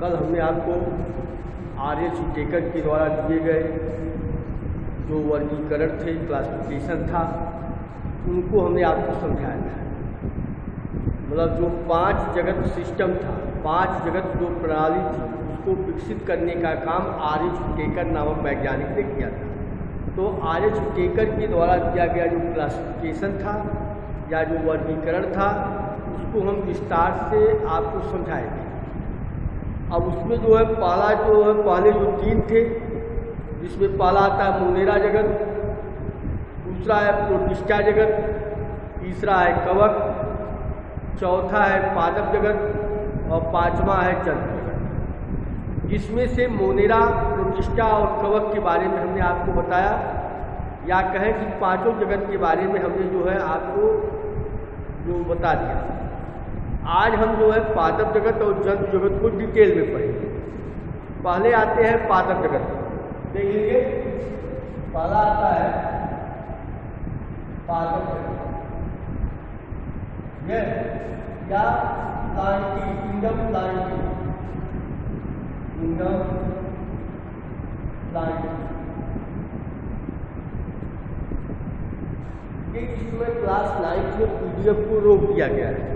कल हमने आपको आर्यच टेकर के द्वारा दिए गए जो वर्गीकरण थे, क्लासिफिकेशन था, उनको हमने आपको समझाया था। मतलब जो 5 जगत सिस्टम था, 5 जगत जो प्रणाली थी, उसको विकसित करने का काम आर्यच टेकर नामक वैज्ञानिक ने किया था। तो आर्यच टेकर के द्वारा दिया गया जो क्लासिफिकेशन था या जो वर्गीकरण था, उसको हम विस्तार से आपको समझाए थे। अब उसमें जो है पहले जो 3 थे, जिसमें पहला आता है मोनेरा जगत, दूसरा है प्रोटिस्टा जगत, तीसरा है कवक, चौथा है पादप जगत और 5वां है जंतु जगत। जिसमें से मोनेरा, प्रोटिस्टा और कवक के बारे में हमने आपको बताया, या कहें कि 5 जगत के बारे में हमने जो है आपको जो बता दिया। आज हम जो है पादप जगत और जंतु जगत को डिटेल में पढ़ेंगे। पहले आते हैं पादप जगत, देखेंगे। पहला आता है पादप जगत, या Plantae, kingdom Plantae, kingdom Plantae. इसमें क्लास 9 में पीडीएफ को रोक दिया गया है।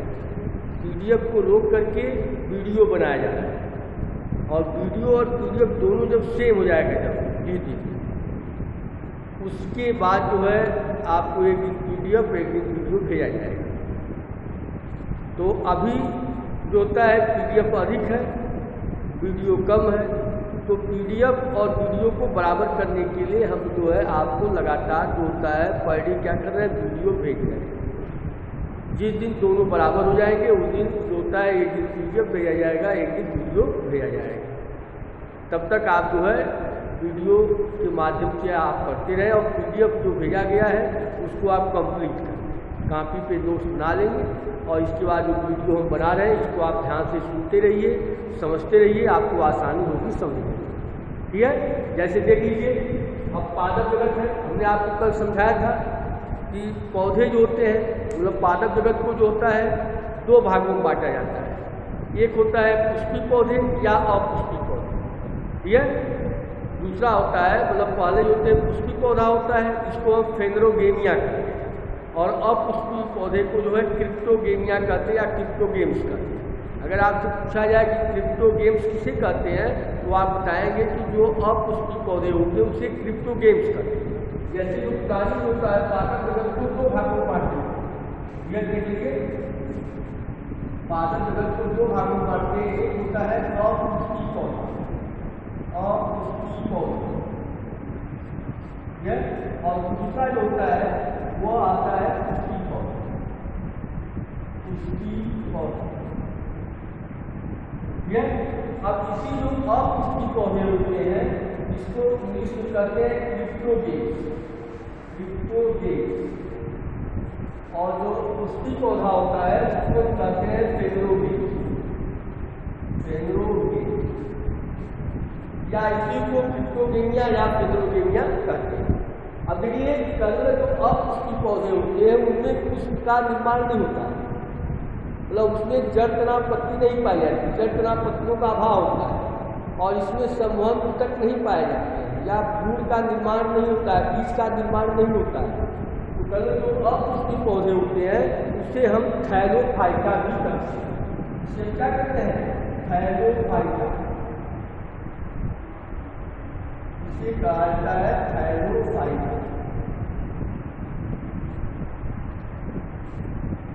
पीडीएफ को रोक करके वीडियो बनाया जा रहा है, और वीडियो और पीडीएफ दोनों जब सेम हो जाएगा, जब जी उसके बाद जो है आपको एक दिन पीडीएफ एक दिन वीडियो भेजा जाएगा। तो अभी जो होता है पीडीएफ अधिक है, वीडियो कम है, तो पीडीएफ और वीडियो को बराबर करने के लिए हम जो है आपको लगातार जो होता है पर डे क्या कर रहे हैं, वीडियो भेज रहे हैं। जिस दिन दोनों बराबर हो जाएंगे उस दिन जो होता है एक दिन पीडीएफ भेजा जाएगा, एक दिन वीडियो भेजा जाएगा। तब तक आप जो है वीडियो के माध्यम से आप पढ़ते रहें, और पीडीएफ जो भेजा गया है उसको आप कंप्लीट करें, कॉपी पे नोट्स बना लेंगे, और इसके बाद जो वीडियो हम बना रहे हैं इसको आप ध्यान से सुनते रहिए, समझते रहिए, आपको आसानी होगी समझने में। ठीक है, जैसे देख लीजिए, अब पादप जगत है, हमने आपको कल समझाया था कि पौधे जो होते हैं, मतलब पादप जगत को जो होता है 2 भागों में बांटा जाता है। एक होता है पुष्पी पौधे या अपुष्पी पौधे, ठीक है। दूसरा होता है, मतलब पहले जो होते हैं पुष्पी पौधा होता है, इसको हम फेनरोगेमिया कहते हैं, और अपुष्पी पौधे को जो है क्रिप्टोगेमिया कहते हैं या क्रिप्टोगेम्स कहते हैं। अगर आपसे पूछा जाए कि क्रिप्टोगेम्स किसे कहते हैं, तो आप बताएंगे कि जो अपुष्पी पौधे होते हैं उसे क्रिप्टोगेम्स कहते हैं। जैसे जो प्राणी होता है पादप जगत को 2 भागों में बांटते हैं, यह देखिए पादप जगत को 2 भागों में बांटते हैं। एक होता है अपुष्पी पौधा, अपुष्पी पौधा, और दूसरा जो होता है वो आता है पुष्पी पौधा, पुष्पी पौधा। अब इसी जो अपुष्पी पौधे होते हैं इसको इंग्लिश में कहते हैं क्रिप्टोगेम्स, क्रिप्टोगेम्स, और जो पुष्पी पौधा होता है उसको कहते हैं फेनरोगेम्स, फेनरोगेम्स, या इसी को क्रिप्टोगेमिया या फेनरोगेमिया कहते हैं। अब देखिए, कल जो अपुष्पी पौधे होते हैं उनमें पुष्प का निर्माण नहीं होता है, मतलब उसमें जड़ तना पत्ती नहीं पाई जाती, जड़ तना पत्तियों का अभाव होता है, और इसमें संवहन तक नहीं पाए जाते हैं, या भ्रूण का निर्माण नहीं होता है, बीज का निर्माण नहीं होता है। तो कल जो अपुष्पी पौधे होते हैं उसे हम थैलोफाइटा भी कहते हैं। इसे क्या कहते हैं? थैलोफाइटा, इसे कहा जाता है थैलोफाइटा।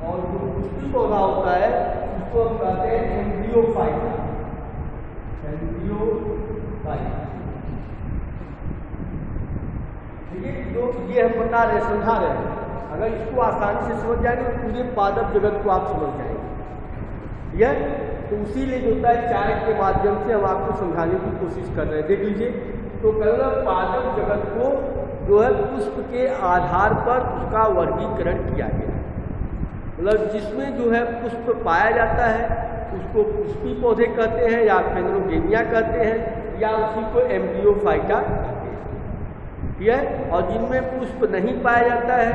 और जो पुष्पी पौधा होता है उसको हम कहते हैं एम्ब्रियोफाइटा, एम्ब्रियोफाइटा। देखिए, जो ये हम बता रहे, समझा रहे हैं, अगर इसको आसानी से समझ जाएंगे तो पूरे पादप जगत को आप समझ जाएंगे। यह तो इसीलिए जो होता है चार्ट के माध्यम से हम आपको समझाने की कोशिश कर रहे हैं। देख लीजिए, तो कहना पादप जगत को जो है पुष्प के आधार पर उसका वर्गीकरण किया गया है। मतलब जिसमें जो है पुष्प पाया जाता है उसको पुष्पी पौधे कहते हैं, या फेनरोगेमिया कहते हैं, या उसी को एम्ब्रियोफाइटा कहते हैं। ठीक है, और जिनमें पुष्प नहीं पाया जाता है,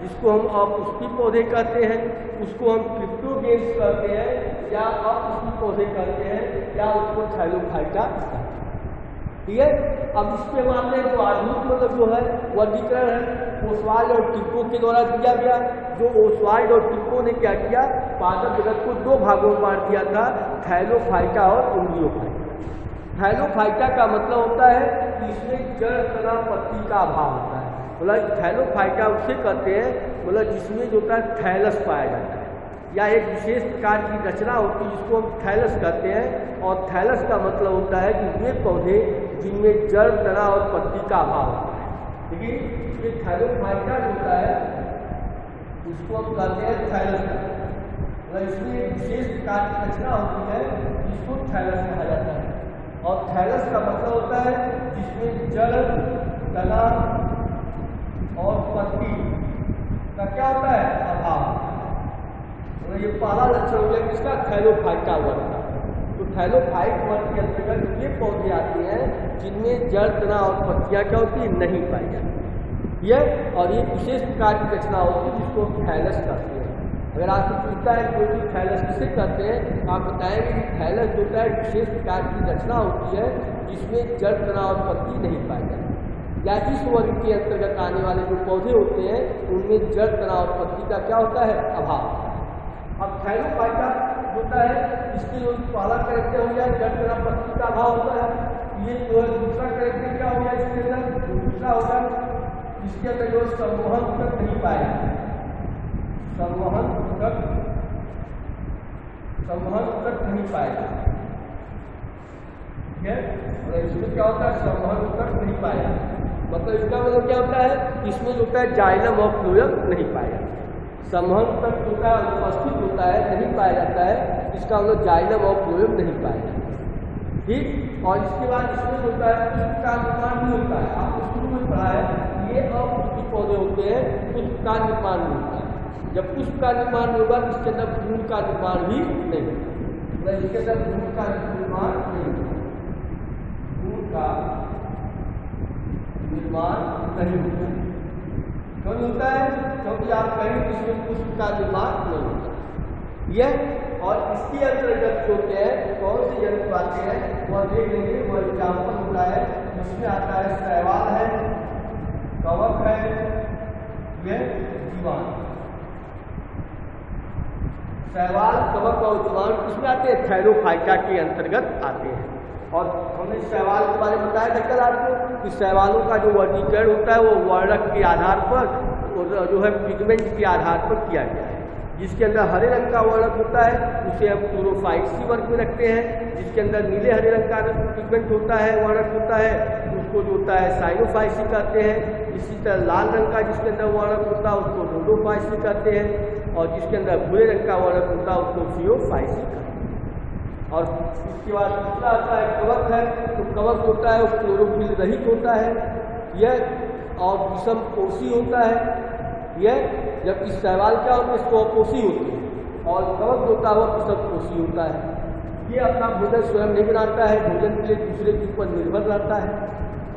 जिसको हम अपुष्पी पौधे कहते हैं, उसको हम क्रिप्टोगेन्स कहते हैं या अपुष्पी पौधे कहते हैं या उसको थैलोफाइटा। ठीक है, अब इसमें हम आते हैं जो आधुनिक मतलब जो है वर्गीकरण है ओसवाल्ड और टिप्पो के द्वारा दिया गया। जो ओसवाल्ड और टिप्पो ने क्या किया, पादप जगत को दो भागों में बांट दिया था, थैलोफाइटा और एम्ब्रियोफाइटा। थैलोफाइटा का मतलब होता है कि इसमें जड़ तना पत्ती का अभाव होता है। मतलब थैलोफाइटा उसे कहते हैं मतलब जिसमें जो होता है थैलस पाया जाता है या एक विशेष प्रकार की रचना होती है जिसको हम थैलस कहते हैं। और थैलस का मतलब होता है कि वे पौधे जिनमें जड़ तना और पत्ती का अभाव होता है। लेकिन ये थैलोफाइटा होता है इसको हम कहते हैं थैलस। मतलब इसमें एक विशेष प्रकार की रचना होती है जिसको थैलस कहा जाता है। और थैलस का मतलब होता है जिसमें जड़ तना और पत्ती का क्या होता है, अभाव। तो ये पहला लक्षण हो गया किसका, थैलोफाइटा वर्ग का। तो थैलोफाइट वर्ग के अंतर्गत ये पौधे आते हैं जिनमें जड़ तना और पत्तियां क्या होती है, नहीं पाई जाती ये। और ये विशेष प्रकार की रचना होती है जिसको हम थैलस कहते हैं। अगर आपको पूछता है कोई भी थैलस किसे कहते हैं तो आप बताएंगे कि थैलस जो है विशेष प्रकार की रचना होती है जिसमें जड़ तना और पत्ती नहीं पाई जाती। या इस वर्ग के अंतर्गत आने वाले जो पौधे होते हैं उनमें जड़ तना और पत्ती का क्या होता है, अभाव। अब थैलोफाइटा होता है इसके जो पहला कैरेक्टर हो गया जड़ तना पत्ती का अभाव होता है। ये जो है दूसरा कैरेक्टर क्या हो गया इसके अंदर, दूसरा होगा इसके अंदर जो संवहन तक नहीं पाया, संवहन तक नहीं पाएगा। ठीक है, और इसमें क्या होता है, संवहन तक नहीं पाएगा। मतलब इसका मतलब क्या होता है, इसमें जो होता है जाइलम और फ्लोएम नहीं पाया। संवहन तक जो है उपस्थित होता है, नहीं पाया जाता है, इसका मतलब जाइलम और फ्लोएम नहीं पाया जाता। ठीक, और इसके बाद इसमें जो होता है पुष्प का निर्माण भी होता है। आपको शुरू में पढ़ा है ये अपुष्पी पौधे होते हैं, पुष्प का निर्माण भी होता है। जब पुष्प का निर्माण होगा तो इसके अंदर फूल का निर्माण भी नहीं होगा, इसके अंदर फूल का निर्माण नहीं होगा, फूल का निर्माण नहीं होता। क्यों नहीं होता है, क्योंकि आप कहेंगे कि इसमें पुष्प का निर्माण नहीं होता। यह और इसके अंतर्गत जो होते हैं कौन से जंतु आते हैं वह देख लेंगे। वो एग्जाम्पल होता है जिसमें आता है शैवाल है, कवक है, यह जीवाणु। शैवाल, कवक और जीवाणु किसमें आते हैं, थैलोफाइटा के अंतर्गत आते हैं। और हमने शैवाल के बारे में बताया था कल आपको कि शैवालों का जो वर्गीकरण होता है वो वर्णक के आधार पर जो है पिगमेंट के आधार पर किया गया है। जिसके अंदर हरे रंग का वर्णक होता है उसे हम क्लोरोफाइसी वर्ग में रखते हैं। जिसके अंदर नीले हरे रंग का पिगमेंट होता है, वर्णक होता है, उसको जो होता है साइनोफाइसी कहते हैं। इसी तरह लाल रंग का जिसके अंदर वर्णक होता है उसको रोडोफाइसी कहते हैं। और जिसके अंदर भूरे रंग का वर्णक होता है उसको फियोफाइसी कहते हैं। और इसके बाद दूसरा आता है कवक है। तो कवक होता है वो क्लोरोफिल रहित होता है यह, और विषम कोशी होता है यह। जबकि शैवाल क्या होता है, स्वकोशी होती है, और कवक होता है वह विषम कोशी होता है। ये अपना भोजन स्वयं नहीं बनाता है, भोजन के लिए दूसरे के ऊपर निर्भर रहता है।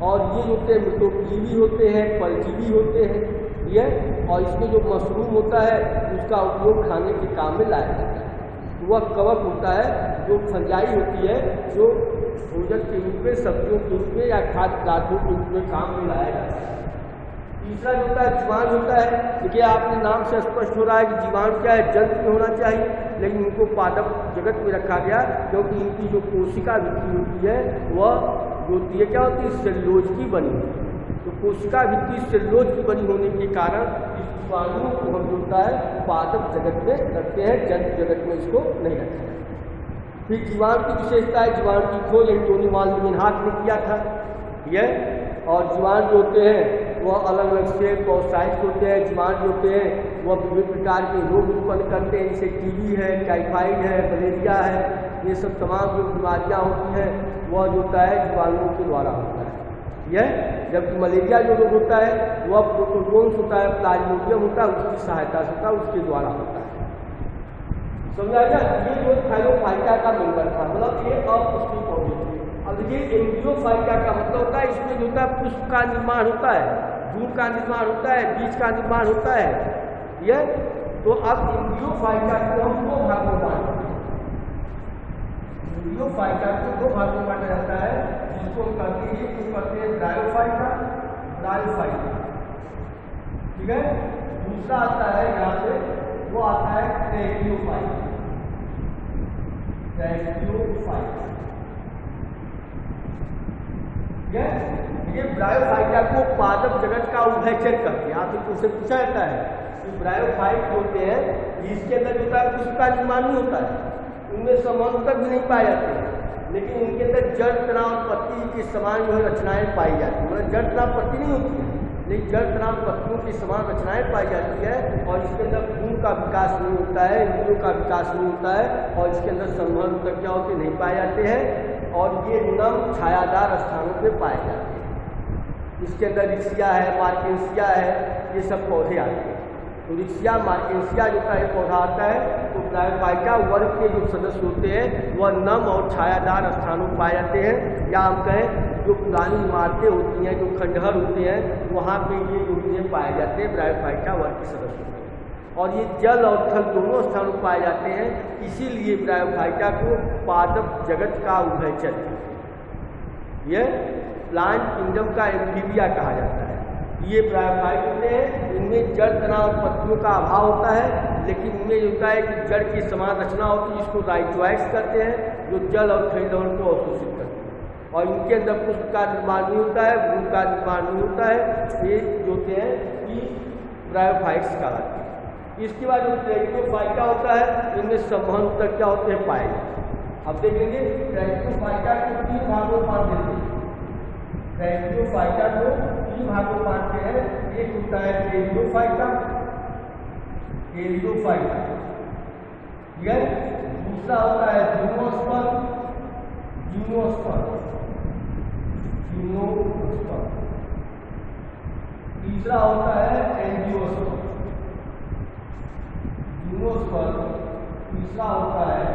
और ये होते हैं मृतोपजीवी होते हैं, परजीवी होते हैं यह। और इसमें जो मशरूम होता है उसका उपयोग खाने के काम में लाया जाता है। वह कवक होता है जो फंजाई होती है जो भोजन के रूप में, सब्जियों के रूप में या खाद्य पदार्थों के रूप में काम में लाया जाता है। तीसरा जो होता है जीवाणु होता है। देखिए आपने नाम से स्पष्ट हो रहा है कि जीवाणु क्या है, जंतु में होना चाहिए, लेकिन इनको पादप जगत में रखा गया क्योंकि इनकी जो कोशिका भित्ति होती है वह होती है क्या होती है, सेल्यूलोज की बनी होती है। तो कोशिका भित्ति सेल्यूलोज की बनी होने के कारण इस जीवाणुओं को हम होता है पादप जगत में रखते हैं, जंतु जगत में इसको नहीं रखते हैं। फिर जीवाणु की विशेषता है, जीवाणु की खोज एंटोनी मालविगेनहार्ट ने किया था यह। और जीवाणु जो होते हैं वह अलग अलग शेप और साइज होते हैं। जीवाणु होते हैं वह विभिन्न प्रकार के रोग उत्पन्न करते हैं, जैसे टीबी है, टाइफाइड है, मलेरिया है, ये सब तमाम जो बीमारियाँ होती हैं वह जो होता है जीवाणुओं के द्वारा होता है यह। जबकि मलेरिया जो रोग होता है वह प्रोटोजोन्स होता है, प्लाज्मोडियम होता है, उसकी सहायता से होता है, उसके द्वारा होता है। समझा गया, ये जो थैलोफाइटा का मेंबर था, मतलब ये अपुष्पी पौधे थे। अब ये एम्ब्रियोफाइटा का मतलब होता है इसमें जो होता है पुष्प का निर्माण होता है, फूल का निर्माण होता है, बीज का निर्माण होता है, ये तो अब एंजियोफाइटा को हम दो भागों में बांटते हैं। एंजियोफाइटा को दो भागों में बांटा जाता है, जिसको कहते हैं ब्रायोफाइटा, ब्रायोफाइटा, ठीक है। दूसरा आता है यहाँ पे, वो आता है ट्रैकियोफाइटा, ट्रैकियोफाइटा, ठीक है। ये ब्रायोफाइटा को पादप जगत का उभयचर करते हैं। आपसे तुमसे पूछा जाता है कि ब्रायोफाइट होते हैं, इसके अंदर जो है कुछ का निर्माण नहीं होता है, उनमें संबंध तक भी नहीं पाए जाते हैं, लेकिन उनके अंदर जड़ तनाव पत्ती के समान जो है रचनाएं पाई जाती हैं। मतलब जड़ तनाव पत्ती नहीं होती है, लेकिन जड़ तनाव पत्तियों की समान रचनाएं पाई जाती है, और इसके अंदर खून का विकास नहीं होता है, इंद्रियों का विकास नहीं होता है, और इसके अंदर संबंध तक क्या होते नहीं पाए जाते हैं, और ये नम छायादार स्थानों पे पाए जाते हैं। इसके अंदर रिक्सिया है, मार्केंसिया है, ये सब पौधे आते हैं। तो रिक्सिया मार्केंसिया जो का एक पौधा आता है, तो ब्रायोफाइटा वर्ग के जो सदस्य होते हैं वह नम और छायादार स्थानों में पाए जाते हैं, या हम कहें जो पुरानी इमारतें होती हैं, जो खंडहर होते हैं, वहाँ पे ये यूनियन पाए जाते हैं, ब्रायोफाइटा वर्ग के सदस्य होते हैं। और ये जल और थल दोनों स्थानों पर पाए जाते हैं, इसीलिए ब्रायोफाइटा को पादप जगत का उभयचर, यह प्लांट किंगडम का एम्फीबिया कहा जाता है। ये ब्रायोफाइट होते हैं, इनमें जड़ तनाव पत्तियों का अभाव होता है, लेकिन इनमें जो होता है कि जड़ की समान रचना होती है, जिसको राइजोइट्स करते हैं, जो जल और खनिज लवण को अवशोषित करते हैं, और इनके अंदर पुष्प का निर्माण नहीं होता है, भूमि का निर्माण नहीं होता है। ये जो होते हैं कि ब्रायोफाइट्स कहलाते हैं। इसके बाद जो ट्रैकियोफाइटा होता है, इनमें संबंध तक क्या होते हैं पाए जाते हैं। अब देखेंगे ट्रैकियोफाइटा को 3 भागों में बांट देते हैं। ट्रैकियोफाइटा को 3 भागों में बांटते हैं। एक होता है टेरियोफाइटा, टेरियोफाइटा, ठीक है। दूसरा होता है जिम्नोस्पर्म, जिम्नोस्पर्म, जिम्नोस्पर्म। तीसरा होता है एंजियोस्पर्म, जिम्नोस्पर्म। तीसरा होता है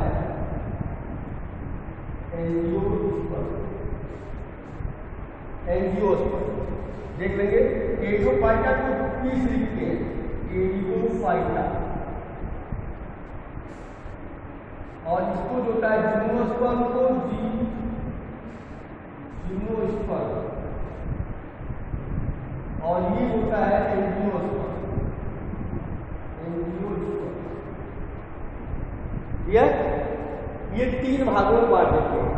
एंजियोस्पर्म, एंजियोस्पर्म। देख लेंगे टेरियोफाइटा को 20 लिखते हैं, टेरियोफाइटा, और इसको जो होता है जिम्नोस्पर्म को जिम्नोस्पर्म, और ये होता है एंजियोस्पर्म, एंजियोस्पर्म। ये 3 भागों में बांट देते हैं।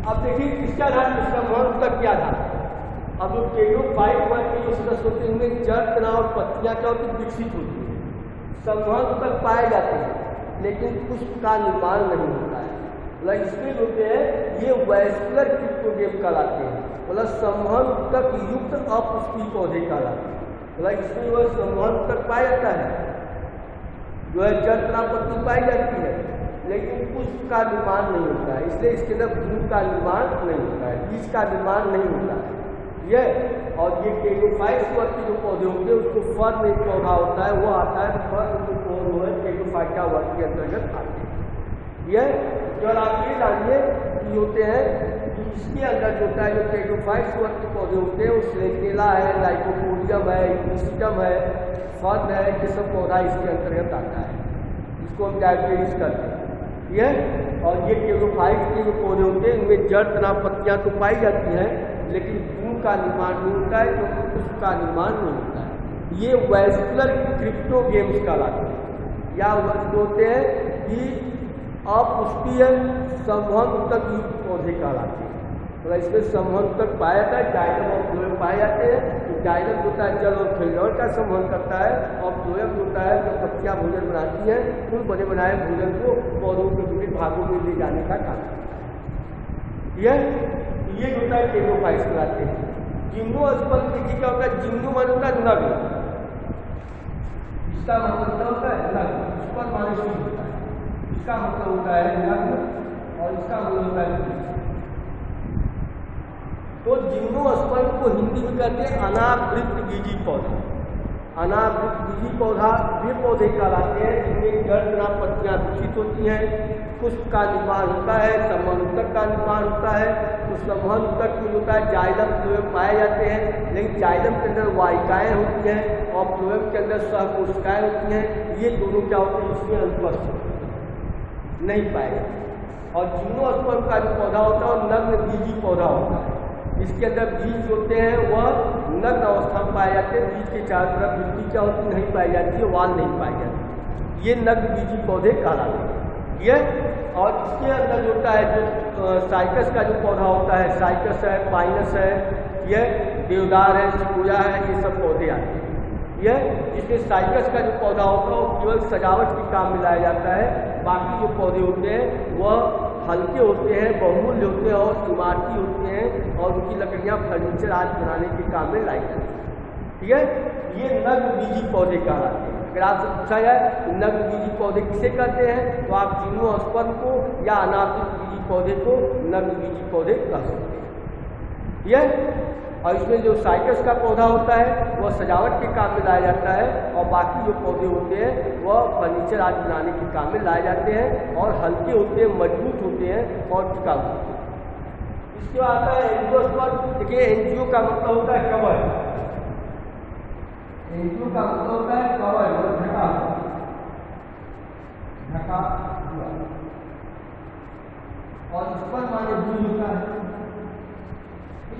अब देखिए किसका आधार, संबंध तक क्या आधार। अब जो टेरियोफाइट वर्ग के जो सदस्य होते हैं, इनमें जड़ तनाव और पत्तियां क्या होती विकसित होती है, संबंध तक पाए जाते हैं, लेकिन पुष्प का निर्माण नहीं होता है। मतलब इसमें होते हैं ये वैस्कुलर क्रिप्टोगेम कहलाते हैं, मतलब संबंध तक युक्त अपुष्पीय पौधे कहलाते हैं। मतलब इसमें वह संबंध तक पाया जाता है, जो है जड़ तनाव पत्ती पाई जाती है, लेकिन पुष्प का निर्माण नहीं होता है। इसलिए इसके अंदर फूल का निर्माण नहीं होता है, बीज का निर्माण नहीं होता है। ये और ये टेरियोफाइट वर्ग के जो पौधे होते हैं, उसको फर्न एक पौधा होता है, वो आता है फर्न जो पौधे टेरियोफाइटा वर्ग के अंतर्गत आते हैं। ये जो आप ये जानिए कि होते हैं कि इसके अंदर जो होता है, जो टेरियोफाइट वर्ग के पौधे होते हैं, वो सेलेक्टेला है, लाइकोपोडियम है, इक्विसिटम है, फर्न है, ये सब पौधा इसके अंतर्गत आता है, इसको हम डायबिटीज करते हैं। ये और ये टेरियोफाइट के जो पौधे होते हैं, इनमें जड़ तनाव पत्तियां तो पाई जाती हैं, लेकिन फूल का निर्माण नहीं होता है, क्योंकि पुष्प का निर्माण नहीं होता है। ये वैस्कुलर क्रिप्टोगेम्स कहलाते हैं, या जो होते हैं कि अपुष्पीय संबंध तक युक्त पौधे कहलाते हैं। तो इसमें संबंध तक पाया जाता है, जाइलम और फ्लोएम पाए जाते हैं। तो जाइलम होता है जल और खनिज का संबंध करता है, और फ्लोएम होता है जो पत्तियां भोजन बनाती हैं, उन बने बनाए भोजन को पौधों के विभिन्न भागों में ले जाने का काम करता है। ये होता है टेरियोफाइट्स कहलाते हैं। जिम्नोस्पर्म देखिए क्या होता है, जिम्नो माने होता है नग, इसका मतलब होता है नग, स्पर्म माने शुद्ध होता है, इसका मतलब होता है नग, और इसका मतलब होता है। तो जिम्नोस्पर्म को हिंदी में कहते हैं अनावृत बीजी पौधा। अनावृत बीजी पौधा वे पौधे कहलाते हैं जिनमें जड़ तनाव पत्तियां विकसित होती हैं, पुष्प का निर्माण होता है, समूहक का निर्माण होता है। तो समूहक में होता है जाइलम फ्लोएम पाए जाते हैं, लेकिन जाइलम के अंदर वाहिकाएँ होती हैं और फ्लोएम के अंदर सहकोशिकाएँ होती हैं। ये दोनों क्या होते हैं, इसमें अनुपस्थित नहीं पाए जाते। और जिम्नोस्पर्म का जो पौधा होता है वो नग्न बीजी पौधा होता है। इसके अंदर बीज होते हैं वह नग्न अवस्था में पाए जाते हैं। बीज के चारों तरफ मिट्टी क्या होती नहीं पाई जाती है, वाल नहीं पाई जाती। ये नग्न बीजी पौधे कहलाते हैं। ये और इसके अंदर जो होता है जो साइकस का जो पौधा होता है, साइकस है, पाइनस है, यह देवदार है, सिकोया है, ये सब पौधे आते हैं। यह जिसमें साइकस का जो पौधा होता है वो केवल सजावट के काम में लाया जाता है। बाकी जो पौधे होते हैं वह हल्के होते हैं, बहुमूल्य होते हैं और इमारती होते हैं और उनकी लकड़ियाँ फर्नीचर आदि बनाने के काम में लाई जाती हैं। ठीक है, ये नग्न बीजी पौधे कहलाते हैं। अगर आपसे पूछा जाए नग्न बीजी पौधे किसे कहते हैं तो आप जिम्नोस्पर्म को या अनावृत बीजी पौधे को नग्न बीजी पौधे कह सकते हैं। ठीक है, और इसमें जो साइकस का पौधा होता है वह सजावट के काम में लाया जाता है और बाकी जो पौधे होते हैं वह फर्नीचर आदि बनाने के काम में लाए जाते हैं और हल्के होते हैं, मजबूत होते हैं और टिकाऊ होते हैं। इसके बाद आता है एंजियोस्पर्म। देखिए एंजियो का मतलब होता है कवर, एंजियो का मतलब होता है कवर, ढका ढका हुआ, और स्पर्म माने बीज होता है।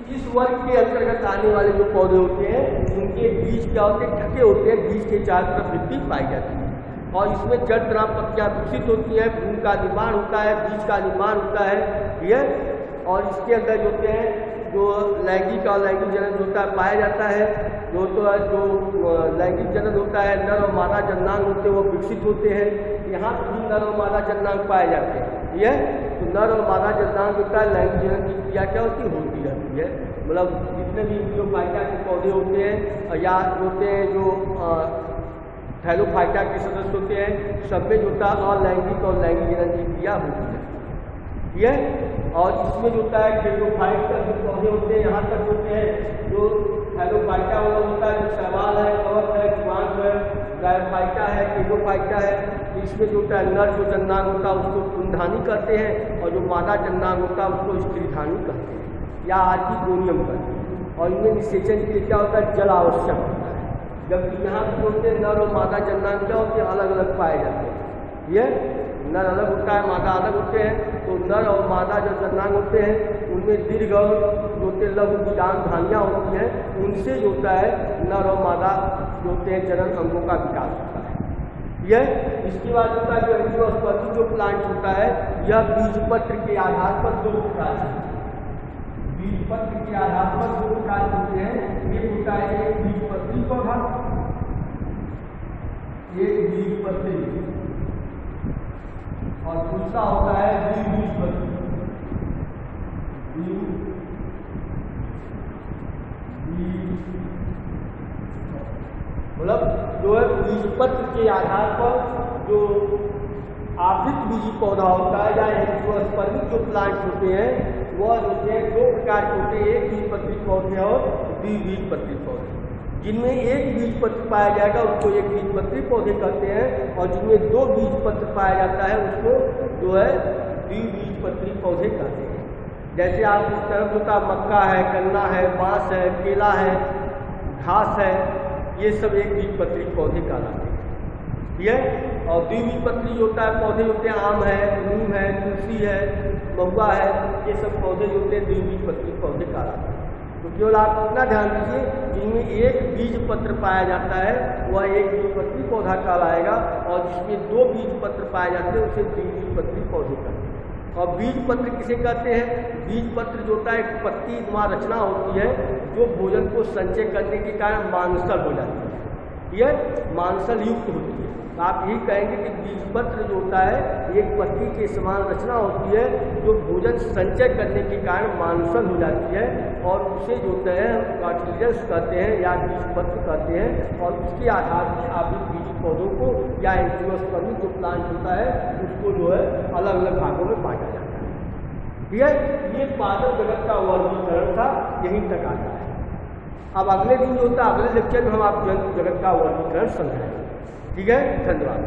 इस वर्ग के अंतर्गत आने वाले जो पौधे होते हैं उनके बीज क्या होते हैं, ढके होते हैं, बीज के चारों तरफ मिट्टी पाई जाती है और इसमें जड़ तनाव पत्तियाँ विकसित होती हैं, भ्रूण का निर्माण होता है, बीज का निर्माण होता है। ये और इसके अंदर जो होते हैं जो लैंगिक और लैंगिक जनन होता है पाया जाता है। जो लैंगिक जनन होता है, नर और मादा जननांग होते हैं वो विकसित होते हैं। यहाँ भी नर और मादा जननांग पाए जाते हैं। ये तो नर और मादा जननांग होता है, लैंगिक जनन की क्रिया क्या होती रहती है। मतलब जितने भी एंजियोफाइटा के पौधे होते हैं या होते हैं जो थैलोफाइटा के सदस्य होते हैं, सब में जो होता है अलैंगिक और लैंगिक जनन की क्रिया होती है। ये और इसमें जो होता है टेरोफाइट का जो पौधे होते हैं यहाँ तक होते हैं जो थैलोफाइटा वाला होता है, जो शैवाल है, कवक है, जीवांत है, गायोफाइटा है, टेरोफाइटा है। इसमें जो होता है नर जो जननांग होता है उसको पुंधानी कहते हैं और जो मादा जननांग होता है उसको स्त्रीधानी कहते हैं या आर्किगोनियम कहते हैं। और इनमें निषेचन के लिए क्या होता है, जल आवश्यक होता है। जबकि यहाँ पर होते हैं नर और मादा जननांग क्या होते हैं, अलग अलग पाए जाते हैं। ये नर अलग होता है, मादा अलग होते हैं। तो नर और मादा जो जननांग होते हैं उनमें दीर्घ और जो होते लघु बीजांग धानियाँ होती हैं, उनसे जो होता है नर और मादा जो होते हैं जनन अंगों का विकास होता है। यह इसके बाद होता है जो एंजियोस्पर्म जो प्लांट होता है यह बीजपत्र के आधार पर दो प्रकार है। बीजपत्र के आधार पर दो प्रकार होते हैं। एक होता है एक बीजपत्री पौधा, एक बीजपत्री, और दूसरा होता है द्विबीजपत्री। मतलब जो है बीजपत्र के आधार पर जो आवृत बीजी पौधा होता है या एंजियोस्पर्मिक जो प्लांट होते हैं वह होते हैं दो प्रकार के होते हैं, एक बीजपत्री पौधे और द्विबीजपत्री पौधे। जिनमें एक बीजपत्र पाया जाएगा उसको एक बीजपत्री पौधे कहते हैं और जिनमें दो बीजपत्र पाया जाता है उसको जो है द्विबीजपत्री पौधे कहते हैं। जैसे आप इस तरफ होता है मक्का है, गन्ना है, बांस है, केला है, घास है, ये सब एक बीजपत्री पौधे कहलाते हैं। ये और द्विबीजपत्री जो होता है पौधे होते हैं, आम है, नीम है, तुलसी है, महुआ है, ये सब पौधे जो होते हैं द्विबीजपत्री पौधे कहलाते हैं। तो केवल आप इतना ध्यान दीजिए जिनमें एक बीज पत्र पाया जाता है वह एक बीजपत्री पौधा कहलाएगा और जिसमें दो बीज पत्र पाए जाते हैं उसे द्विबीजपत्री पौधे कहते हैं। और बीज पत्र किसे कहते हैं, बीज पत्र जो होता है एक पत्ती नुमा रचना होती है जो भोजन को संचय करने के कारण मांसल हो जाती है, यह मांसल युक्त होती है। आप यही कहेंगे कि बीजपत्र जो होता है एक पत्ती के समान रचना होती है जो भोजन संचय करने के कारण मांसल हो जाती है और उसे जो होता है कार्टिलिजन्स कहते हैं या बीजपत्र कहते हैं। और उसके आधार पर आप बीज पौधों को या एंजियोस्पर्मिक जो प्लांट होता है उसको जो है अलग अलग भागों में बांटा जाता है। ठीक है, ये पादप जगत का वर्गीकरण था, यहीं तक आता है। अब अगले दिन जो होता है अगले लेक्चर में हम आप जगत का वर्गीकरण समझाएंगे। ठीक है, धन्यवाद।